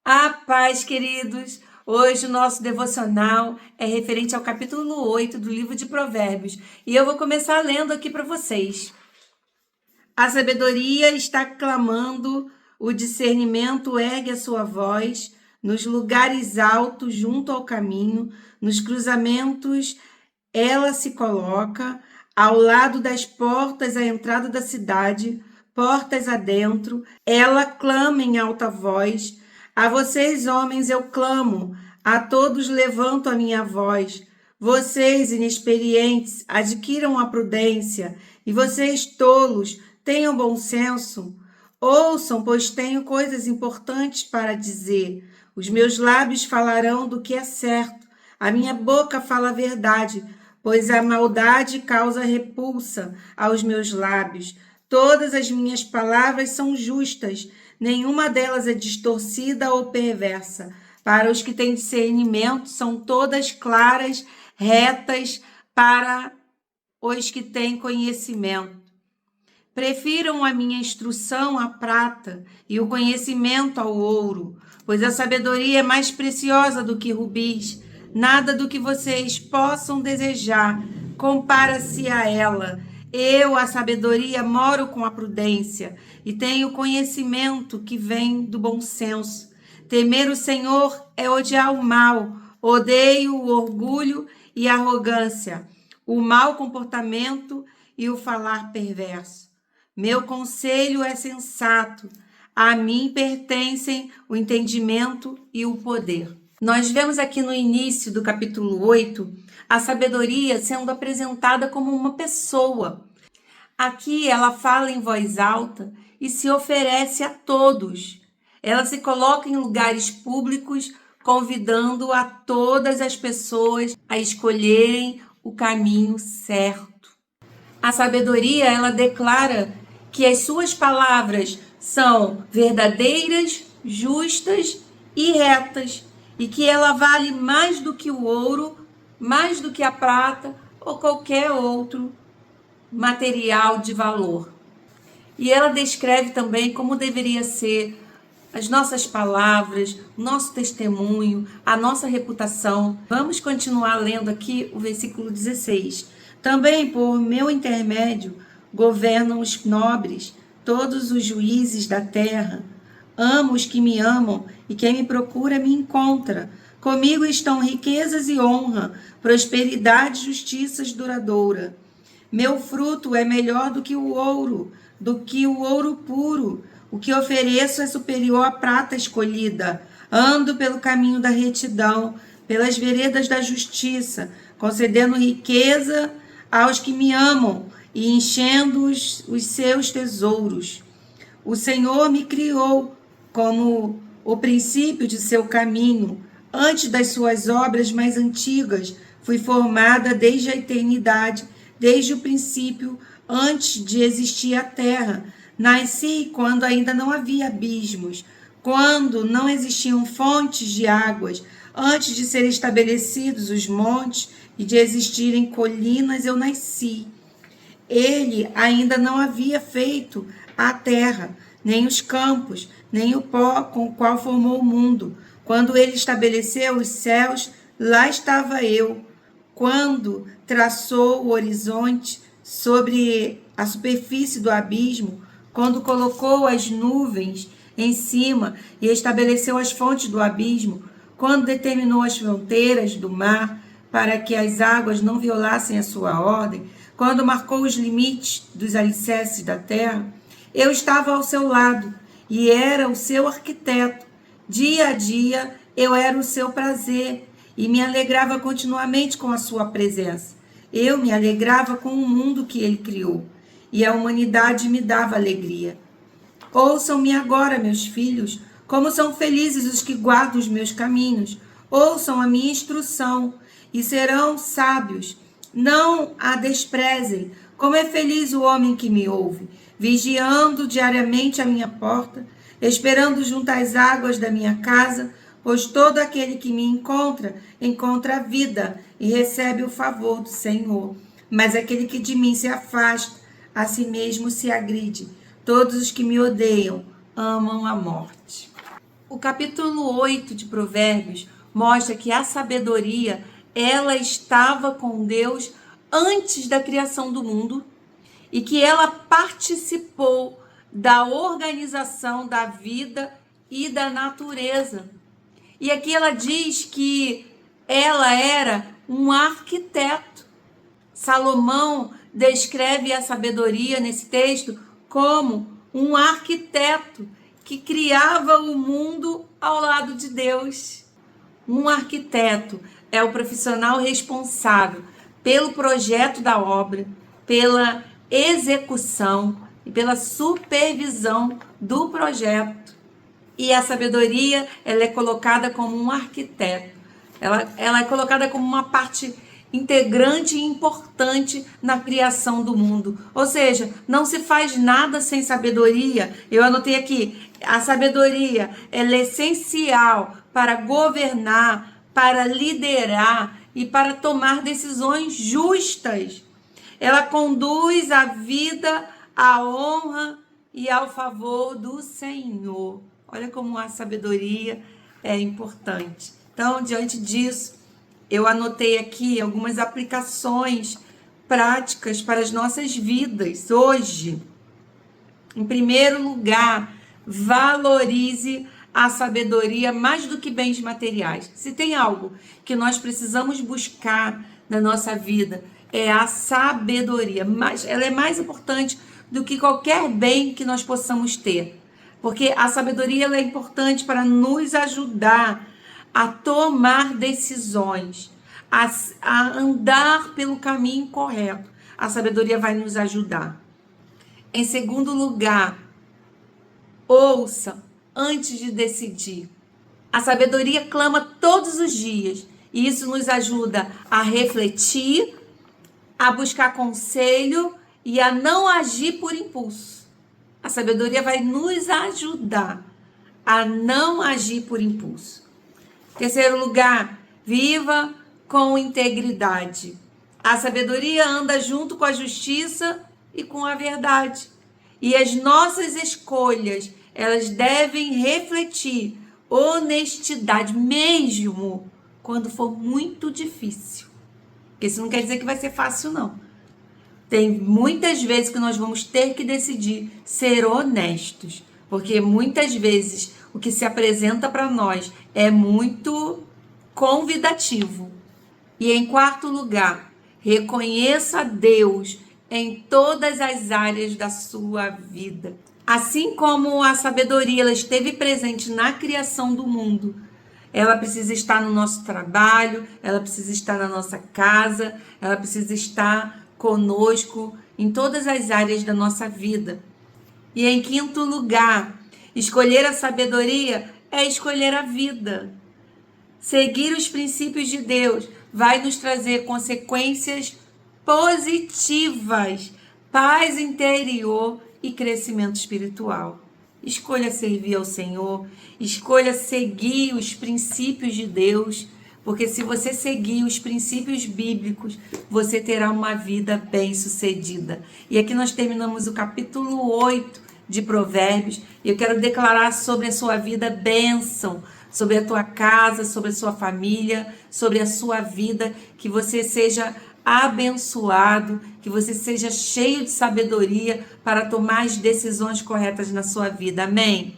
A paz, queridos! Hoje o nosso devocional é referente ao capítulo 8 do livro de Provérbios e eu vou começar lendo aqui para vocês. A sabedoria está clamando, o discernimento ergue a sua voz, nos lugares altos, junto ao caminho, nos cruzamentos, ela se coloca, ao lado das portas à entrada da cidade, portas adentro, ela clama em alta voz. A vocês, homens, eu clamo, a todos levanto a minha voz. Vocês, inexperientes, adquiram a prudência, e vocês, tolos, tenham bom senso. Ouçam, pois tenho coisas importantes para dizer. Os meus lábios falarão do que é certo, a minha boca fala a verdade, pois a maldade causa repulsa aos meus lábios. Todas as minhas palavras são justas, nenhuma delas é distorcida ou perversa. Para os que têm discernimento, são todas claras, retas, para os que têm conhecimento. Prefiram a minha instrução à prata e o conhecimento ao ouro, pois a sabedoria é mais preciosa do que rubis. Nada do que vocês possam desejar compara-se a ela. Eu, a sabedoria, moro com a prudência e tenho conhecimento que vem do bom senso. Temer o Senhor é odiar o mal, odeio o orgulho e a arrogância, o mau comportamento e o falar perverso. Meu conselho é sensato, a mim pertencem o entendimento e o poder. Nós vemos aqui no início do capítulo 8 a sabedoria sendo apresentada como uma pessoa. Aqui ela fala em voz alta e se oferece a todos. Ela se coloca em lugares públicos, convidando a todas as pessoas a escolherem o caminho certo. A sabedoria, ela declara que as suas palavras são verdadeiras, justas e retas, e que ela vale mais do que o ouro, mais do que a prata ou qualquer outro material de valor. E ela descreve também como deveria ser as nossas palavras, o nosso testemunho, a nossa reputação. Vamos continuar lendo aqui o versículo 16. Também por meu intermédio governam os nobres, todos os juízes da terra. Amo os que me amam, e quem me procura me encontra. Comigo estão riquezas e honra, prosperidade e justiça duradoura. Meu fruto é melhor do que o ouro puro. O que ofereço é superior à prata escolhida. Ando pelo caminho da retidão, pelas veredas da justiça, concedendo riqueza aos que me amam e enchendo os seus tesouros. O Senhor me criou como o princípio de seu caminho. Antes das suas obras mais antigas, fui formada desde a eternidade, desde o princípio, antes de existir a terra. Nasci quando ainda não havia abismos, quando não existiam fontes de águas, antes de serem estabelecidos os montes e de existirem colinas, eu nasci. Ele ainda não havia feito a terra, nem os campos, nem o pó com o qual formou o mundo. Quando ele estabeleceu os céus, lá estava eu. Quando traçou o horizonte sobre a superfície do abismo, quando colocou as nuvens em cima e estabeleceu as fontes do abismo, quando determinou as fronteiras do mar para que as águas não violassem a sua ordem, quando marcou os limites dos alicerces da terra, eu estava ao seu lado e era o seu arquiteto. Dia a dia eu era o seu prazer e me alegrava continuamente com a sua presença. Eu me alegrava com o mundo que ele criou e a humanidade me dava alegria. Ouçam-me agora, meus filhos, como são felizes os que guardam os meus caminhos. Ouçam a minha instrução e serão sábios. Não a desprezem. Como é feliz o homem que me ouve, vigiando diariamente a minha porta, esperando junto às águas da minha casa, pois todo aquele que me encontra, encontra a vida e recebe o favor do Senhor. Mas aquele que de mim se afasta, a si mesmo se agride. Todos os que me odeiam amam a morte. O capítulo 8 de Provérbios mostra que a sabedoria, ela estava com Deus antes da criação do mundo e que ela participou da organização da vida e da natureza. E aqui ela diz que ela era um arquiteto. Salomão descreve a sabedoria nesse texto como um arquiteto que criava o mundo ao lado de Deus. Um arquiteto é o profissional responsável pelo projeto da obra, pela execução e pela supervisão do projeto. E a sabedoria, ela é colocada como um arquiteto. Ela é colocada como uma parte integrante e importante na criação do mundo. Ou seja, não se faz nada sem sabedoria. Eu anotei aqui, a sabedoria ela é essencial para governar, para liderar e para tomar decisões justas. Ela conduz a vida à honra e ao favor do Senhor. Olha como a sabedoria é importante. Então, diante disso, eu anotei aqui algumas aplicações práticas para as nossas vidas hoje. Em primeiro lugar, valorize a sabedoria mais do que bens materiais. Se tem algo que nós precisamos buscar na nossa vida, é a sabedoria. Mas ela é mais importante do que qualquer bem que nós possamos ter. Porque a sabedoria ela é importante para nos ajudar a tomar decisões, a andar pelo caminho correto. A sabedoria vai nos ajudar. Em segundo lugar, ouça antes de decidir. A sabedoria clama todos os dias e isso nos ajuda a refletir, a buscar conselho e a não agir por impulso. A sabedoria vai nos ajudar a não agir por impulso. Terceiro lugar, viva com integridade. A sabedoria anda junto com a justiça e com a verdade. E as nossas escolhas, elas devem refletir honestidade, mesmo quando for muito difícil. Porque isso não quer dizer que vai ser fácil, não. Tem muitas vezes que nós vamos ter que decidir ser honestos. Porque muitas vezes o que se apresenta para nós é muito convidativo. E em quarto lugar, reconheça Deus em todas as áreas da sua vida. Assim como a sabedoria ela esteve presente na criação do mundo, ela precisa estar no nosso trabalho, ela precisa estar na nossa casa, ela precisa estar conosco em todas as áreas da nossa vida. E em quinto lugar, escolher a sabedoria é escolher a vida. Seguir os princípios de Deus vai nos trazer consequências positivas, paz interior e crescimento espiritual. Escolha servir ao Senhor, escolha seguir os princípios de Deus, porque se você seguir os princípios bíblicos, você terá uma vida bem-sucedida. E aqui nós terminamos o capítulo 8 de Provérbios, e eu quero declarar sobre a sua vida bênção, sobre a tua casa, sobre a sua família, sobre a sua vida, que você seja abençoado, que você seja cheio de sabedoria para tomar as decisões corretas na sua vida. Amém?